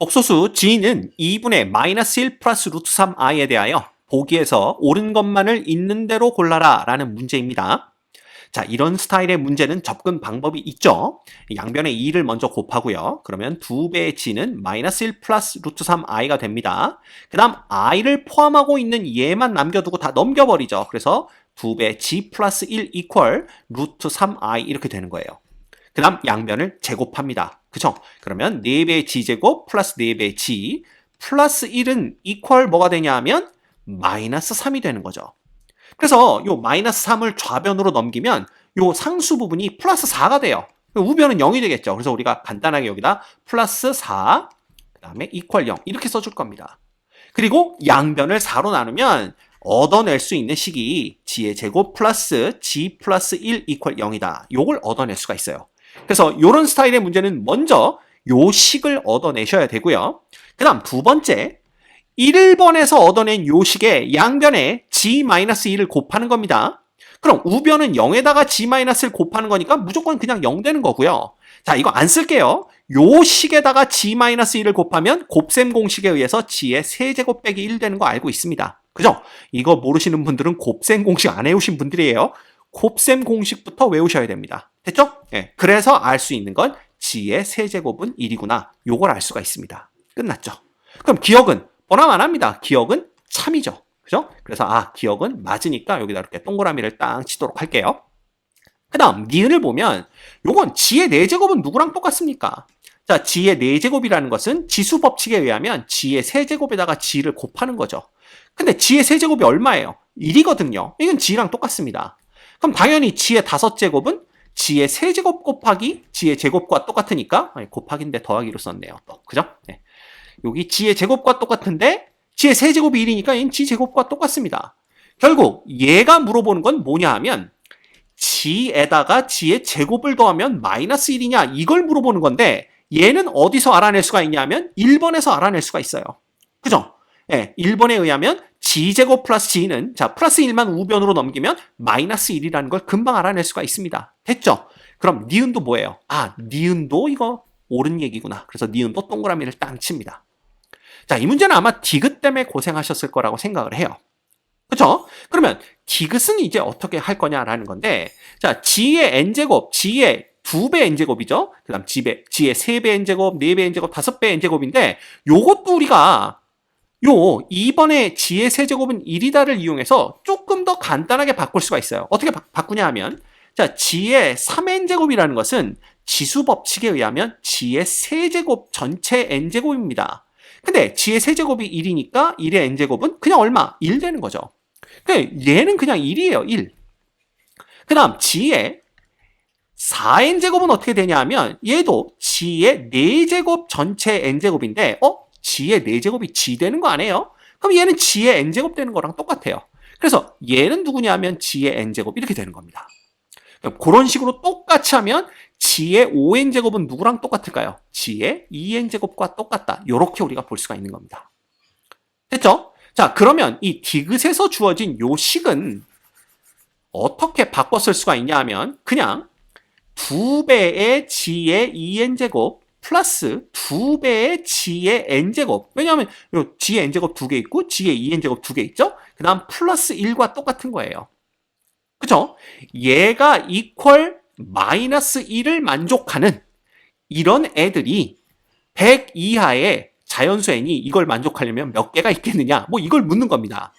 복소수 g는 2분의 마이너스 1 플러스 루트 3i에 대하여 보기에서 옳은 것만을 있는 대로 골라라 라는 문제입니다. 자, 이런 스타일의 문제는 접근 방법이 있죠. 양변의 2를 먼저 곱하고요. 그러면 2배의 g는 마이너스 1 플러스 루트 3i가 됩니다. 그 다음 i를 포함하고 있는 얘만 남겨두고 다 넘겨버리죠. 그래서 2배 g 플러스 1 이퀄 루트 3i 이렇게 되는 거예요. 그 다음 양변을 제곱합니다. 그쵸? 그러면 4배의 g제곱 플러스 4배의 g 플러스 1은 이퀄 뭐가 되냐 하면 마이너스 3이 되는 거죠. 그래서 요 마이너스 3을 좌변으로 넘기면 요 상수 부분이 플러스 4가 돼요. 우변은 0이 되겠죠. 그래서 우리가 간단하게 여기다 플러스 4, 그 다음에 이퀄 0 이렇게 써줄 겁니다. 그리고 양변을 4로 나누면 얻어낼 수 있는 식이 g의 제곱 플러스 g 플러스 1 이퀄 0이다. 요걸 얻어낼 수가 있어요. 그래서 이런 스타일의 문제는 먼저 요 식을 얻어내셔야 되고요. 그 다음 두 번째 1번에서 얻어낸 요 식의 양변에 g-1을 곱하는 겁니다. 그럼 우변은 0에다가 g-를 곱하는 거니까 무조건 그냥 0 되는 거고요. 자, 이거 안 쓸게요. 요 식에다가 g-1을 곱하면 곱셈 공식에 의해서 g의 세제곱 빼기 1 되는 거 알고 있습니다. 그죠? 이거 모르시는 분들은 곱셈 공식 안 외우신 분들이에요. 곱셈 공식부터 외우셔야 됩니다. 됐죠? 네. 그래서 알 수 있는 건 g의 세제곱은 1이구나. 요걸 알 수가 있습니다. 끝났죠? 그럼 기억은 뻔함안합니다. 기억은 참이죠. 그죠? 그래서 기억은 맞으니까 여기다 이렇게 동그라미를 딱 치도록 할게요. 그 다음 니은을 보면 요건 g의 4제곱은 누구랑 똑같습니까? 자, g의 4제곱이라는 것은 지수 법칙에 의하면 g의 세제곱에다가 g를 곱하는 거죠. 근데 g의 세제곱이 얼마예요? 1이거든요. 이건 g랑 똑같습니다. 그럼 당연히 g의 5제곱은 g의 세제곱 곱하기 g의 제곱과 똑같으니까 곱하기인데 더하기로 썼네요. 또 그죠? 네. 여기 g의 제곱과 똑같은데 g의 세제곱이 1이니까 얘는 g 제곱과 똑같습니다. 결국 얘가 물어보는 건 뭐냐 하면 g에다가 g의 제곱을 더하면 마이너스 1이냐 이걸 물어보는 건데 얘는 어디서 알아낼 수가 있냐 하면 1번에서 알아낼 수가 있어요. 그죠? 네, 1번에 의하면 g제곱 플러스 g는 자 플러스 1만 우변으로 넘기면 마이너스 1이라는 걸 금방 알아낼 수가 있습니다. 됐죠? 그럼 니은도 뭐예요? 니은도 이거 옳은 얘기구나. 그래서 니은도 동그라미를 딱 칩니다. 자, 이 문제는 아마 디귿 때문에 고생하셨을 거라고 생각을 해요. 그렇죠? 그러면 디귿은 이제 어떻게 할 거냐라는 건데 자, g의 n제곱, g의 2배 n제곱이죠. 그 다음 g의 3배 n제곱, 4배 n제곱, 5배 n제곱인데 요것도 우리가 요 2번의 g의 세제곱은 1이다를 이용해서 조금 더 간단하게 바꿀 수가 있어요. 어떻게 바꾸냐 하면 자, g의 3n제곱이라는 것은 지수 법칙에 의하면 g의 세제곱 전체 n제곱입니다. 근데 g의 세제곱이 1이니까 1의 n제곱은 그냥 얼마? 1 되는 거죠. 근데 얘는 그냥 1이에요. 1. 그 다음 g의 4n제곱은 어떻게 되냐 하면 얘도 g의 4제곱 전체 n제곱인데 g의 4제곱이 g 되는 거 아니에요? 그럼 얘는 g의 n제곱 되는 거랑 똑같아요. 그래서 얘는 누구냐 하면 g의 n제곱 이렇게 되는 겁니다. 그런 식으로 똑같이 하면 g의 5n제곱은 누구랑 똑같을까요? g의 2n제곱과 똑같다. 이렇게 우리가 볼 수가 있는 겁니다. 됐죠? 자, 그러면 이 디귿에서 주어진 요 식은 어떻게 바꿔 쓸 수가 있냐 하면 그냥 2배의 g의 2n제곱 플러스 2배의 g의 n제곱. 왜냐하면 요 g의 n제곱 2개 있고 g의 2n제곱 2개 있죠? 그 다음 플러스 1과 똑같은 거예요. 그죠? 얘가 이퀄 마이너스 1을 만족하는 이런 애들이 100 이하의 자연수 n이 이걸 만족하려면 몇 개가 있겠느냐? 뭐 이걸 묻는 겁니다.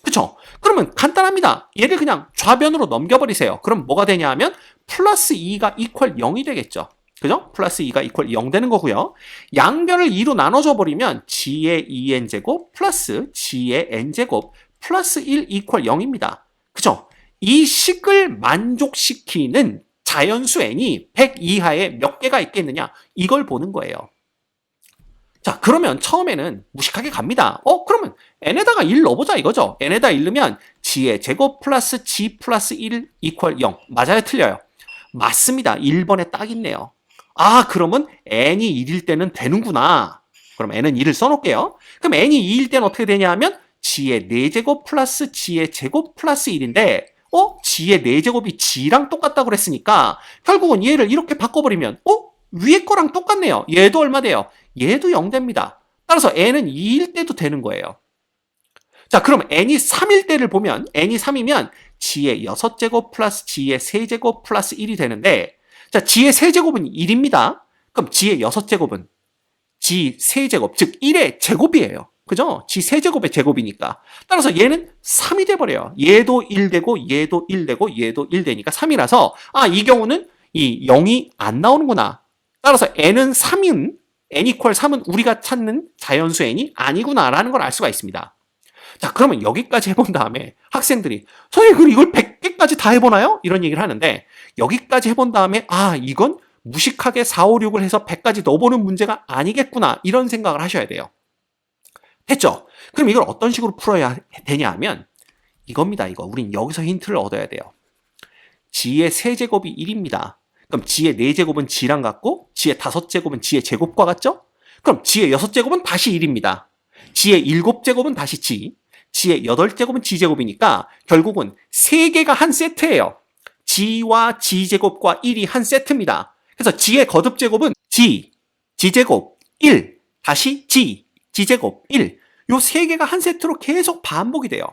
그쵸? 그러면 간단합니다. 얘를 그냥 좌변으로 넘겨버리세요. 그럼 뭐가 되냐 하면 플러스 2가 이퀄 0이 되겠죠. 그죠? 플러스 2가 이퀄 0 되는 거고요. 양변을 2로 나눠줘 버리면 g의 2n제곱 플러스 g의 n제곱 플러스 1 이퀄 0입니다. 그죠? 이 식을 만족시키는 자연수 n이 100 이하에 몇 개가 있겠느냐? 이걸 보는 거예요. 자, 그러면 처음에는 무식하게 갑니다. 그러면 n에다가 1 넣어보자 이거죠. n에다 1 넣으면 g의 제곱 플러스 g 플러스 1 이퀄 0. 맞아요? 틀려요? 맞습니다. 1번에 딱 있네요. 그러면 n이 1일 때는 되는구나. 그럼 n은 1을 써놓을게요. 그럼 n이 2일 때는 어떻게 되냐 하면 g의 4제곱 플러스 g의 제곱 플러스 1인데 g의 4제곱이 g랑 똑같다고 그랬으니까 결국은 얘를 이렇게 바꿔버리면 위에 거랑 똑같네요. 얘도 얼마 돼요? 얘도 0 됩니다. 따라서 n은 2일 때도 되는 거예요. 자, 그럼 n이 3일 때를 보면 n이 3이면 g의 6제곱 플러스 g의 3제곱 플러스 1이 되는데, 자, g의 3제곱은 1입니다. 그럼 g의 6제곱은 g 3제곱, 즉 1의 제곱이에요. 그죠? g 3제곱의 제곱이니까. 따라서 얘는 3이 돼버려요. 얘도 1 되고 얘도 1 되고 얘도 1 되니까 3이라서 이 경우는 이 0이 안 나오는구나. 따라서 n은 3인 n 이퀄 3은 우리가 찾는 자연수 n이 아니구나라는 걸 알 수가 있습니다. 자, 그러면 여기까지 해본 다음에 학생들이 선생님 그럼 이걸 100개까지 다 해보나요? 이런 얘기를 하는데, 여기까지 해본 다음에 이건 무식하게 4, 5, 6을 해서 100까지 넣어보는 문제가 아니겠구나, 이런 생각을 하셔야 돼요. 됐죠? 그럼 이걸 어떤 식으로 풀어야 되냐 하면 이겁니다. 우린 여기서 힌트를 얻어야 돼요. g의 세제곱이 1입니다. 그럼 g의 4제곱은 g랑 같고 g의 5제곱은 g의 제곱과 같죠? 그럼 g의 6제곱은 다시 1입니다. g의 7제곱은 다시 g의 8제곱은 g제곱이니까 결국은 3개가 한 세트예요. g와 g제곱과 1이 한 세트입니다. 그래서 g의 거듭제곱은 g제곱 1, 다시 g제곱 1. 요 3개가 한 세트로 계속 반복이 돼요.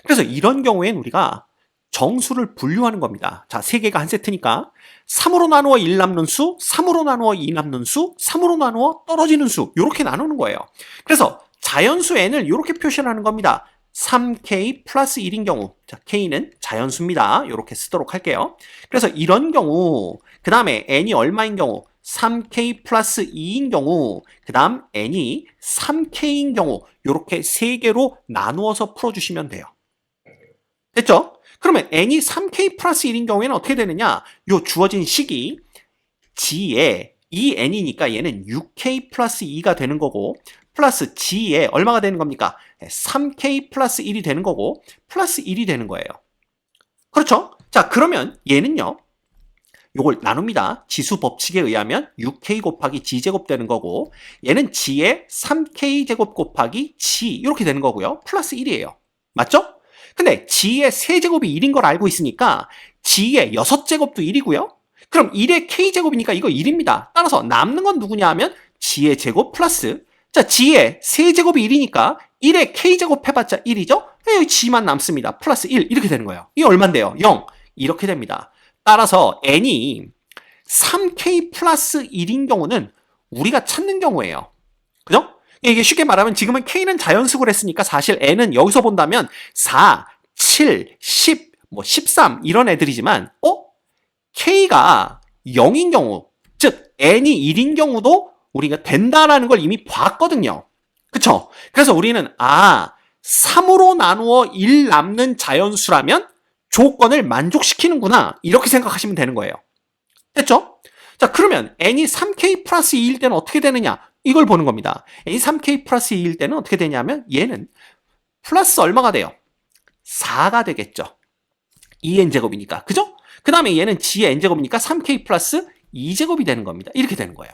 그래서 이런 경우엔 우리가 정수를 분류하는 겁니다. 자, 3개가 한 세트니까 3으로 나누어 1 남는 수, 3으로 나누어 2 남는 수, 3으로 나누어 떨어지는 수, 이렇게 나누는 거예요. 그래서 자연수 n을 이렇게 표시하는 겁니다. 3k 플러스 1인 경우, 자, k는 자연수입니다. 이렇게 쓰도록 할게요. 그래서 이런 경우, 그 다음에 n이 얼마인 경우, 3k 플러스 2인 경우, 그 다음 n이 3k인 경우, 이렇게 3개로 나누어서 풀어주시면 돼요. 됐죠? 그러면 n이 3k 플러스 1인 경우에는 어떻게 되느냐? 요 주어진 식이 g에 이 n이니까 얘는 6k 플러스 2가 되는 거고, 플러스 g에 얼마가 되는 겁니까? 3k 플러스 1이 되는 거고, 플러스 1이 되는 거예요. 그렇죠? 자, 그러면 얘는요, 요걸 나눕니다. 지수 법칙에 의하면 6k 곱하기 g제곱 되는 거고, 얘는 g의 3k 제곱 곱하기 g 이렇게 되는 거고요. 플러스 1이에요. 맞죠? 근데 g의 세제곱이 1인 걸 알고 있으니까 g의 6제곱도 1이고요. 그럼 1의 k제곱이니까 이거 1입니다. 따라서 남는 건 누구냐 하면 g의 제곱 플러스, 자, g의 세제곱이 1이니까 1의 k제곱 해봤자 1이죠? 여기 g만 남습니다. 플러스 1 이렇게 되는 거예요. 이게 얼만데요? 0 이렇게 됩니다. 따라서 n이 3k 플러스 1인 경우는 우리가 찾는 경우예요. 그죠? 이게 쉽게 말하면 지금은 k는 자연수를 했으니까 사실 n은 여기서 본다면 4, 7, 10, 13 이런 애들이지만 k가 0인 경우, 즉 n이 1인 경우도 우리가 된다라는 걸 이미 봤거든요. 그쵸? 그래서 우리는 3으로 나누어 1 남는 자연수라면 조건을 만족시키는구나, 이렇게 생각하시면 되는 거예요. 됐죠? 자, 그러면 n이 3k 플러스 2일 때는 어떻게 되느냐? 이걸 보는 겁니다. n이 3k 플러스 2일 때는 어떻게 되냐면 얘는 플러스 얼마가 돼요? 4가 되겠죠. 2n제곱이니까. 그죠? 그 다음에 얘는 g의 n제곱이니까 3k 플러스 2제곱이 되는 겁니다. 이렇게 되는 거예요.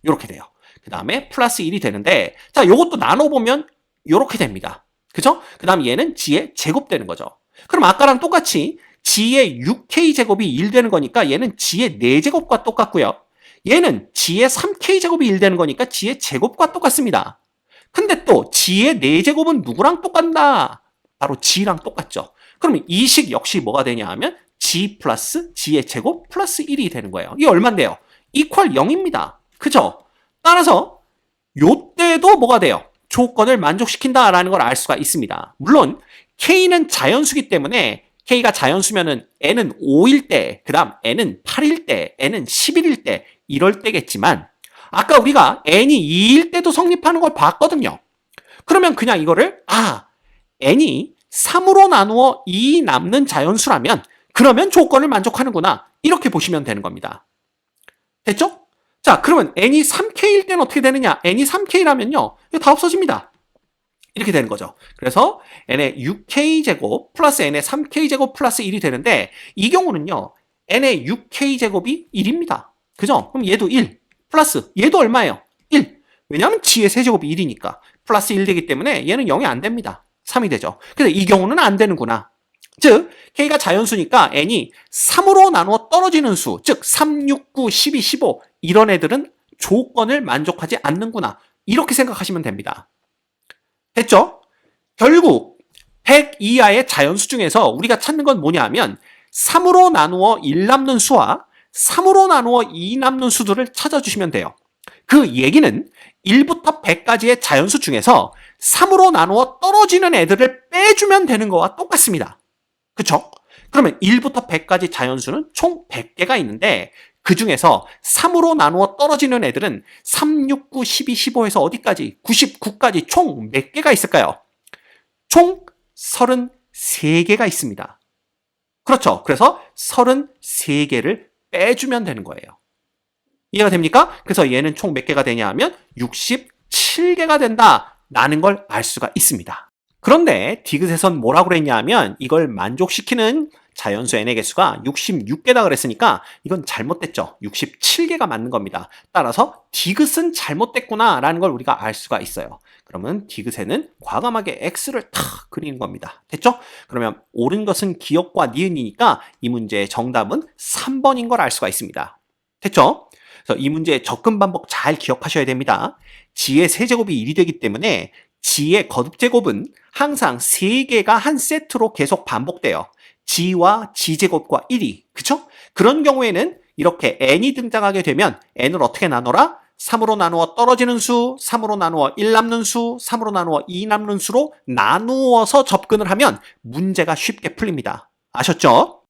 이렇게 돼요. 그 다음에 플러스 1이 되는데, 자, 요것도 나눠보면 이렇게 됩니다. 그죠? 그 다음에 얘는 g의 제곱 되는 거죠. 그럼 아까랑 똑같이 g의 6k제곱이 1 되는 거니까 얘는 g의 4제곱과 똑같고요. 얘는 g의 3k제곱이 1 되는 거니까 g의 제곱과 똑같습니다. 근데 또 g의 4제곱은 누구랑 똑같나? 바로 g랑 똑같죠. 그러면 이 식 역시 뭐가 되냐 하면 g 플러스 g의 제곱 플러스 1이 되는 거예요. 이게 얼만데요? 이퀄 0입니다. 그죠? 따라서 요때도 뭐가 돼요? 조건을 만족시킨다라는 걸 알 수가 있습니다. 물론 k는 자연수기 때문에 k가 자연수면은 n은 5일 때, 그 다음 n은 8일 때, n은 11일 때 이럴 때겠지만 아까 우리가 n이 2일 때도 성립하는 걸 봤거든요. 그러면 그냥 이거를 n이 3으로 나누어 2 남는 자연수라면 그러면 조건을 만족하는구나, 이렇게 보시면 되는 겁니다. 됐죠? 자, 그러면 n이 3k일 때는 어떻게 되느냐? n이 3k라면요 이거 다 없어집니다. 이렇게 되는 거죠. 그래서 n의 6k제곱 플러스 n의 3k제곱 플러스 1이 되는데, 이 경우는요 n의 6k제곱이 1입니다. 그죠? 그럼 얘도 1 플러스 얘도 얼마예요? 1. 왜냐하면 g의 세제곱이 1이니까 플러스 1 되기 때문에 얘는 0이 안 됩니다. 3이 되죠. 근데 이 경우는 안 되는구나. 즉 k가 자연수니까 n이 3으로 나누어 떨어지는 수, 즉 3, 6, 9, 12, 15 이런 애들은 조건을 만족하지 않는구나. 이렇게 생각하시면 됩니다. 됐죠? 결국 100 이하의 자연수 중에서 우리가 찾는 건 뭐냐 하면 3으로 나누어 1 남는 수와 3으로 나누어 2 남는 수들을 찾아주시면 돼요. 그 얘기는 1부터 100까지의 자연수 중에서 3으로 나누어 떨어지는 애들을 빼주면 되는 거와 똑같습니다. 그쵸? 그러면 1부터 100까지 자연수는 총 100개가 있는데 그 중에서 3으로 나누어 떨어지는 애들은 3, 6, 9, 12, 15에서 어디까지? 99까지 총 몇 개가 있을까요? 총 33개가 있습니다. 그렇죠. 그래서 33개를 빼주면 되는 거예요. 이해가 됩니까? 그래서 얘는 총 몇 개가 되냐 하면 67개가 된다라는 걸 알 수가 있습니다. 그런데 디귿에선 뭐라고 그랬냐 하면 이걸 만족시키는 자연수 n의 개수가 66개다 그랬으니까 이건 잘못됐죠. 67개가 맞는 겁니다. 따라서 디귿은 잘못됐구나라는 걸 우리가 알 수가 있어요. 그러면 디귿에는 과감하게 x를 탁 그리는 겁니다. 됐죠? 그러면 옳은 것은 기역과 니은이니까 이 문제의 정답은 3번인 걸 알 수가 있습니다. 됐죠? 그래서 이 문제의 접근 방법 잘 기억하셔야 됩니다. g의 세제곱이 1이 되기 때문에 g의 거듭제곱은 항상 3개가 한 세트로 계속 반복돼요. g와 g제곱과 1이. 그쵸? 그런 경우에는 이렇게 n이 등장하게 되면 n을 어떻게 나눠라? 3으로 나누어 떨어지는 수, 3으로 나누어 1 남는 수, 3으로 나누어 2 남는 수로 나누어서 접근을 하면 문제가 쉽게 풀립니다. 아셨죠?